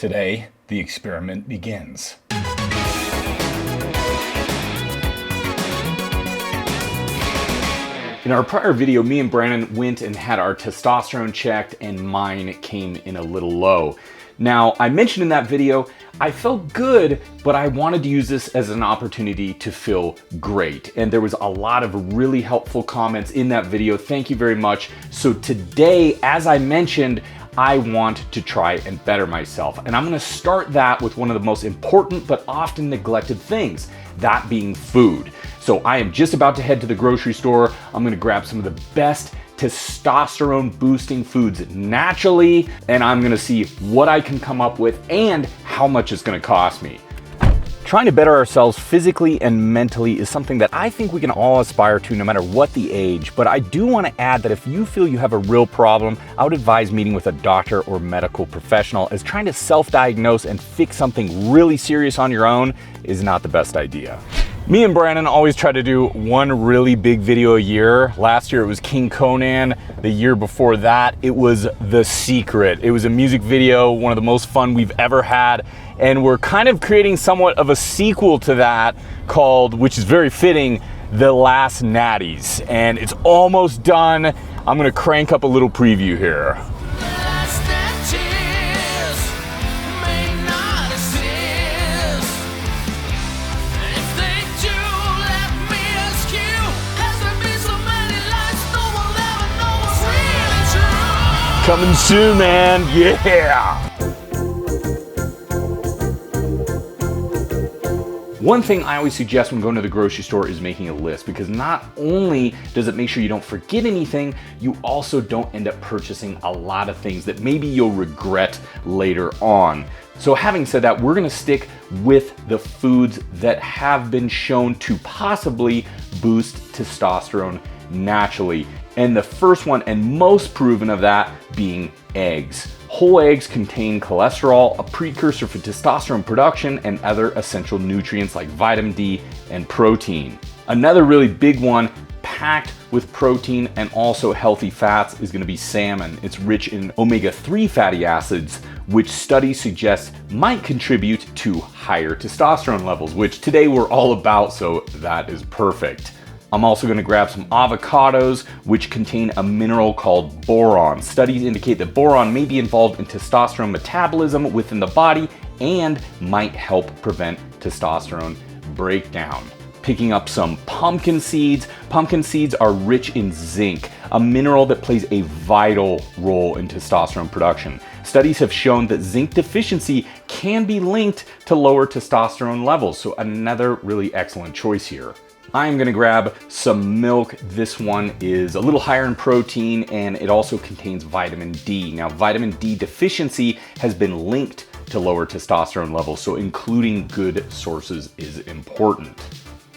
Today, the experiment begins. In our prior video, me and Brandon went and had our testosterone checked and mine came in a little low. Now, I mentioned in that video, I felt good, but I wanted to use this as an opportunity to feel great. And there was a lot of really helpful comments in that video. Thank you very much. So today, as I mentioned, I want to try and better myself. And I'm gonna start that with one of the most important but often neglected things, that being food. So I am just about to head to the grocery store. I'm gonna grab some of the best testosterone boosting foods naturally, and I'm gonna see what I can come up with and how much it's gonna cost me. Trying to better ourselves physically and mentally is something that I think we can all aspire to no matter what the age, but I do want to add that if you feel you have a real problem, I would advise meeting with a doctor or medical professional, as trying to self-diagnose and fix something really serious on your own is not the best idea. Me and Brandon always try to do one really big video a year. Last year it was King Conan. The year before that it was The Secret. It was a music video, one of the most fun we've ever had. And we're kind of creating somewhat of a sequel to that called, which is very fitting, The Last Natties. And it's almost done. I'm gonna crank up a little preview here. Coming soon, man. Yeah. One thing I always suggest when going to the grocery store is making a list, because not only does it make sure you don't forget anything, you also don't end up purchasing a lot of things that maybe you'll regret later on. So having said that, we're gonna stick with the foods that have been shown to possibly boost testosterone naturally. And the first one and most proven of that being eggs. Whole eggs contain cholesterol, a precursor for testosterone production, and other essential nutrients like vitamin D and protein. Another really big one, packed with protein and also healthy fats, is gonna be salmon. It's rich in omega-3 fatty acids, which studies suggest might contribute to higher testosterone levels, which today we're all about, so that is perfect. I'm also gonna grab some avocados, which contain a mineral called boron. Studies indicate that boron may be involved in testosterone metabolism within the body and might help prevent testosterone breakdown. Picking up some pumpkin seeds. Pumpkin seeds are rich in zinc, a mineral that plays a vital role in testosterone production. Studies have shown that zinc deficiency can be linked to lower testosterone levels, so another really excellent choice here. I'm gonna grab some milk. This one is a little higher in protein and it also contains vitamin D. Now, vitamin D deficiency has been linked to lower testosterone levels, so including good sources is important.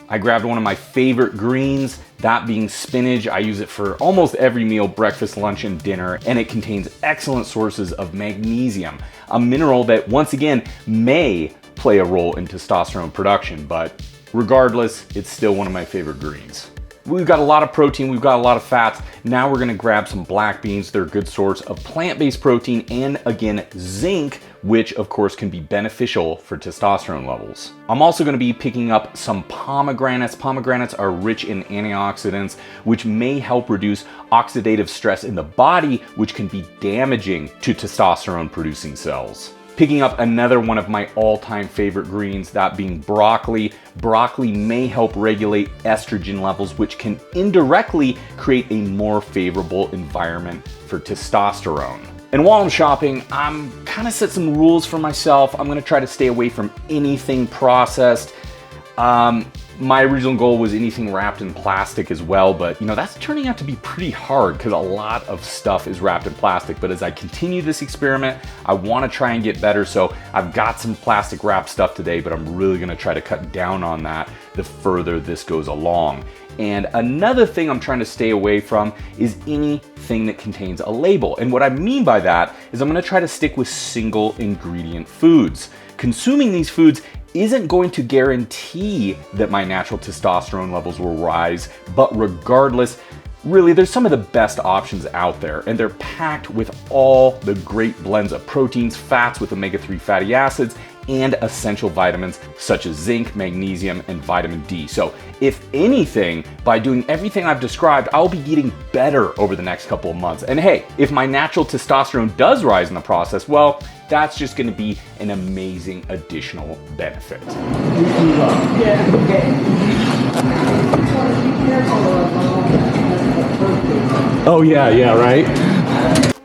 I grabbed one of my favorite greens, that being spinach. I use it for almost every meal, breakfast, lunch, and dinner, and it contains excellent sources of magnesium, a mineral that once again may play a role in testosterone production, but regardless, it's still one of my favorite greens. We've got a lot of protein, we've got a lot of fats. Now we're gonna grab some black beans. They're a good source of plant-based protein and again, zinc, which of course can be beneficial for testosterone levels. I'm also gonna be picking up some pomegranates. Pomegranates are rich in antioxidants, which may help reduce oxidative stress in the body, which can be damaging to testosterone producing cells. Picking up another one of my all-time favorite greens, that being broccoli. Broccoli may help regulate estrogen levels, which can indirectly create a more favorable environment for testosterone. And while I'm shopping, I'm kind of set some rules for myself. I'm gonna try to stay away from anything processed. My original goal was anything wrapped in plastic as well, but you know, that's turning out to be pretty hard because a lot of stuff is wrapped in plastic. But as I continue this experiment, I want to try and get better. So I've got some plastic wrapped stuff today, but I'm really going to try to cut down on that the further this goes along. And another thing I'm trying to stay away from is anything that contains a label. And what I mean by that is I'm going to try to stick with single ingredient foods. Consuming these foods isn't going to guarantee that my natural testosterone levels will rise, but regardless, Really, there's some of the best options out there, and they're packed with all the great blends of proteins, fats with omega-3 fatty acids, and essential vitamins such as zinc, magnesium, and vitamin D. So if anything, by doing everything I've described, I'll be getting better over the next couple of months. And hey, if my natural testosterone does rise in the process, well, that's just gonna be an amazing additional benefit. Oh yeah, right?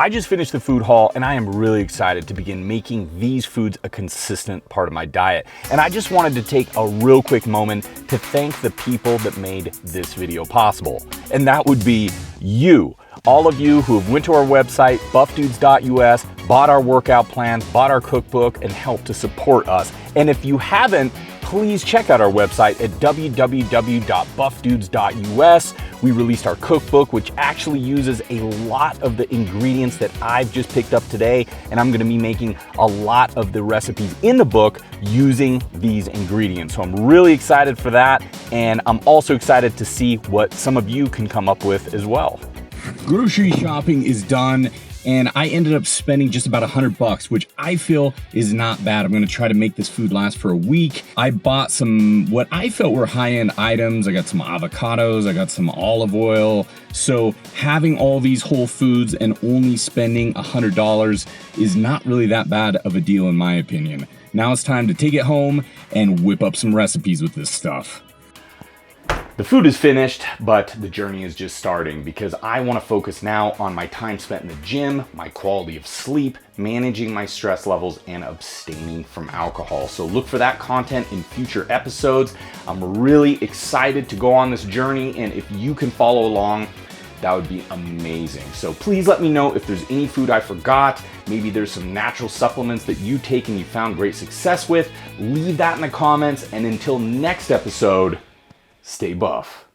I just finished the food haul and I am really excited to begin making these foods a consistent part of my diet. And I just wanted to take a real quick moment to thank the people that made this video possible. And that would be you. All of you who have went to our website, buffdudes.us, bought our workout plans, bought our cookbook, and helped to support us. And if you haven't, please check out our website at www.buffdudes.us. We released our cookbook, which actually uses a lot of the ingredients that I've just picked up today, and I'm gonna be making a lot of the recipes in the book using these ingredients. So I'm really excited for that, and I'm also excited to see what some of you can come up with as well. Grocery shopping is done, and I ended up spending just about $100, which I feel is not bad. I'm gonna try to make this food last for a week. I bought some, what I felt were high-end items. I got some avocados, I got some olive oil. So having all these whole foods and only spending $100 is not really that bad of a deal in my opinion. Now it's time to take it home and whip up some recipes with this stuff. The food is finished, but the journey is just starting because I want to focus now on my time spent in the gym, my quality of sleep, managing my stress levels, and abstaining from alcohol. So look for that content in future episodes. I'm really excited to go on this journey, and if you can follow along, that would be amazing. So please let me know if there's any food I forgot. Maybe there's some natural supplements that you take and you found great success with. Leave that in the comments, and until next episode, stay buff.